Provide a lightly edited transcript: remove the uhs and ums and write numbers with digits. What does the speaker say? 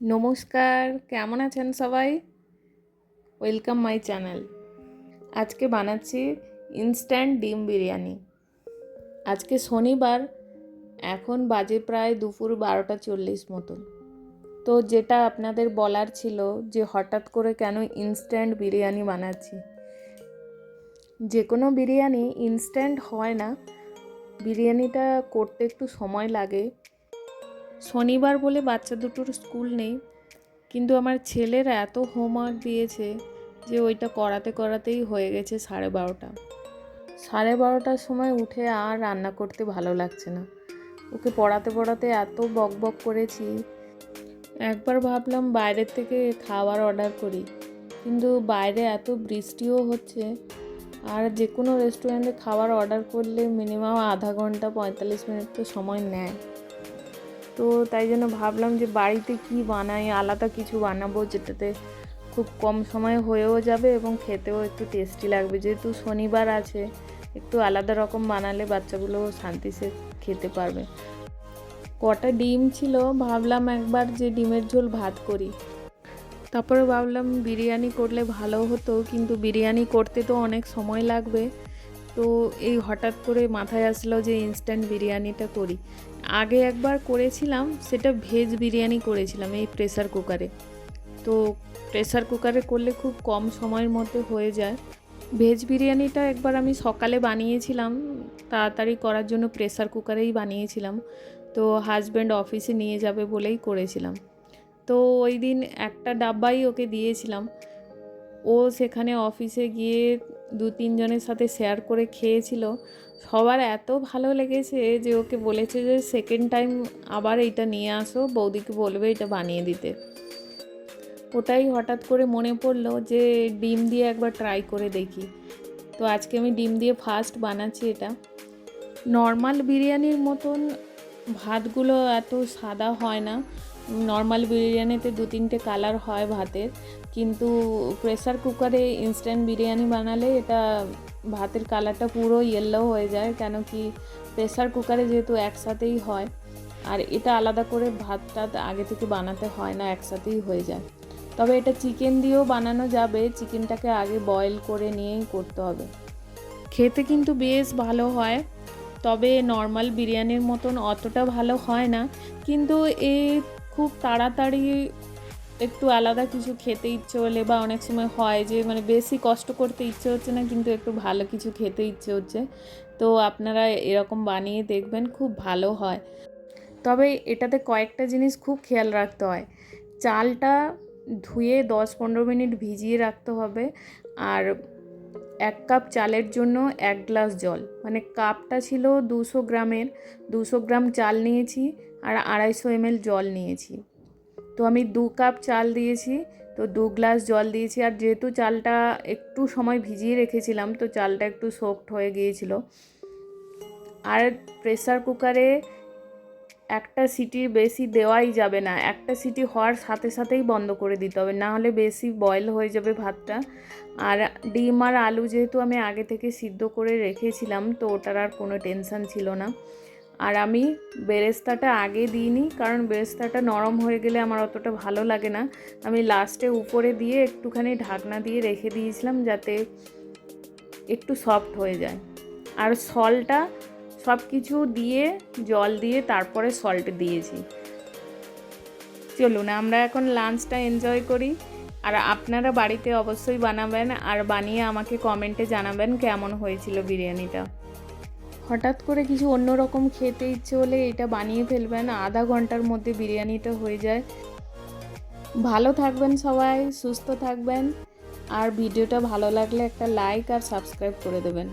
নমস্কার, কেমন আছেন সবাই? Welcome my channel. আজকে বানাচ্ছি ইনস্ট্যান্ট ডিম বিরিয়ানি। আজকে শনিবার, এখন বাজে প্রায় দুপুর 12:40 মতন। তো যেটা আপনাদের বলার ছিল যে হঠাৎ করে কেন ইনস্ট্যান্ট বিরিয়ানি বানাচ্ছি। যে কোনো বিরিয়ানি ইনস্ট্যান্ট হয় না, বিরিয়ানিটা করতে একটু সময় লাগে। শনিবার বলে বাচ্চা দুটোর স্কুল নেই, কিন্তু আমার ছেলের এত হোমওয়ার্ক দিয়েছে যে ওইটা করাতেই হয়ে গেছে 12:30। 12:30টার সময় উঠে আর রান্না করতে ভালো লাগছে না। ওকে পড়াতে এত বকবক করেছি। একবার ভাবলাম বাইরের থেকে খাবার অর্ডার করি, কিন্তু বাইরে এত বৃষ্টিও হচ্ছে, আর যে কোনো রেস্টুরেন্টে খাবার অর্ডার করলে মিনিমাম আধা ঘন্টা 45 মিনিট তো সময় নেয়। তো তাই জন্য ভাবলাম যে বাড়িতে কি বানাই, আলাদা কিছু বানাবো যেটাতে খুব কম সময়ে হয়েও যাবে এবং খেতেও একটু টেস্টি লাগবে। যেহেতু শনিবার আছে, একটু আলাদা রকম বানালে বাচ্চাগুলো শান্তিতে খেতে পারবে। কটা ডিম ছিল, ভাবলাম একবার যে ডিমের ঝোল ভাত করি। তারপরে ভাবলাম বিরিয়ানি করলে ভালো হতো, কিন্তু বিরিয়ানি করতে তো অনেক সময় লাগবে। তো এই হঠাৎ করে মাথায় আসলো যে ইনস্ট্যান্ট বিরিয়ানিটা করি। আগে একবার করেছিলাম, সেটা ভেজ বিরিয়ানি করেছিলাম এই প্রেসার কুকারে। তো প্রেসার কুকারে করলে খুব কম সময়ের মধ্যে হয়ে যায়। ভেজ বিরিয়ানিটা একবার আমি সকালে বানিয়েছিলাম, তাড়াতাড়ি করার জন্য প্রেসার কুকারেই বানিয়েছিলাম। তো হাজব্যান্ড অফিসে নিয়ে যাবে বলেই করেছিলাম। তো ওই দিন একটা ডাব্বাই ওকে দিয়েছিলাম। ও সেখানে অফিসে গিয়ে 2-3 জনের সাথে শেয়ার করে খেয়েছিল। সবার এত ভালো লেগেছে যে ওকে বলেছে যে সেকেন্ড টাইম আবার এইটা নিয়ে আসো, বৌদিকে বলবে এটা বানিয়ে দিতে। ওটাই হঠাৎ করে মনে পড়লো যে ডিম দিয়ে একবার ট্রাই করে দেখি। তো আজকে আমি ডিম দিয়ে ফার্স্ট বানাচ্ছি এটা। নর্মাল বিরিয়ানির মতন ভাতগুলো এত সাদা হয় না। নর্মাল বিরিয়ানিতে 2-3টে কালার হয় ভাতের, কিন্তু প্রেসার কুকারে ইনস্ট্যান্ট বিরিয়ানি বানালে এটা ভাতের কালারটা পুরো ইয়েলো হয়ে যায়। কেন কি প্রেসার কুকারে যেহেতু একসাথেই হয়, আর এটা আলাদা করে ভাতটা আগে থেকে বানাতে হয় না, একসাথেই হয়ে যায়। তবে এটা চিকেন দিয়েও বানানো যাবে, চিকেনটাকে আগে বয়েল করে নিয়েই করতে হবে। খেতে কিন্তু বেশ ভালো হয়, তবে নর্মাল বিরিয়ানির মতন অতটা ভালো হয় না। কিন্তু এই খুব তাড়াতাড়ি একটু আলাদা কিছু খেতে ইচ্ছে হলে, বা অনেক সময় হয় যে বেশি কষ্ট করতে ইচ্ছে হচ্ছে না, কিন্তু একটু ভালো কিছু খেতে ইচ্ছে হচ্ছে, তো আপনারা এরকম বানিয়ে দেখবেন, খুব ভালো হয়। তবে এটাতে কয়েকটা জিনিস খুব খেয়াল রাখতে হয়। চালটা ধুয়ে 10-15 মিনিট ভিজিয়ে রাখতে হবে। আর 1 কাপ চালের জন্য 1 গ্লাস জল, কাপটা ছিল 200 গ্রামের, 200 গ্রাম চাল নিয়েছি আর 250 ml জল নিয়েছি। তো আমি 2 কাপ চাল দিয়েছি, তো 2 গ্লাস জল দিয়েছি। আর যেহেতু চালটা একটু সময় ভিজিয়ে রেখেছিলাম, তো চালটা একটু সফট হয়ে গিয়েছিল। আর প্রেসার কুকারে একটা সিটির বেশি দেওয়াই যাবে না, একটা সিটি হওয়ার সাথে সাথেই বন্ধ করে দিতে হবে, না হলে বেশি বয়েল হয়ে যাবে ভাতটা। আর ডিম আর আলু যেহেতু আমি আগে থেকে সিদ্ধ করে রেখেছিলাম, তো ওটার আর কোনো টেনশান ছিল না। আর আমি বেরেস্তাটা আগে দিইনি, কারণ বেরেস্তাটা নরম হয়ে গেলে আমার অতটা ভালো লাগে না। আমি লাস্টে উপরে দিয়ে একটুখানি ঢাকনা দিয়ে রেখে দিয়েছিলাম, যাতে একটু সফট হয়ে যায়। আর সলটা সব কিছু দিয়ে, জল দিয়ে তারপরে সল্ট দিয়েছি। চলুন আমরা এখন লাঞ্চটা এনজয় করি। আর আপনারা বাড়িতে অবশ্যই বানাবেন, আর বানিয়ে আমাকে কমেন্টে জানাবেন কেমন হয়েছিল বিরিয়ানিটা। হঠাৎ করে কিছু অন্যরকম খেতে ইচ্ছে হলে এটা বানিয়ে ফেলবেন, আধা ঘন্টার মধ্যে বিরিয়ানিটা হয়ে যায়। ভালো থাকবেন সবাই, সুস্থ থাকবেন, আর ভিডিওটা ভালো লাগলে একটা লাইক আর সাবস্ক্রাইব করে দেবেন।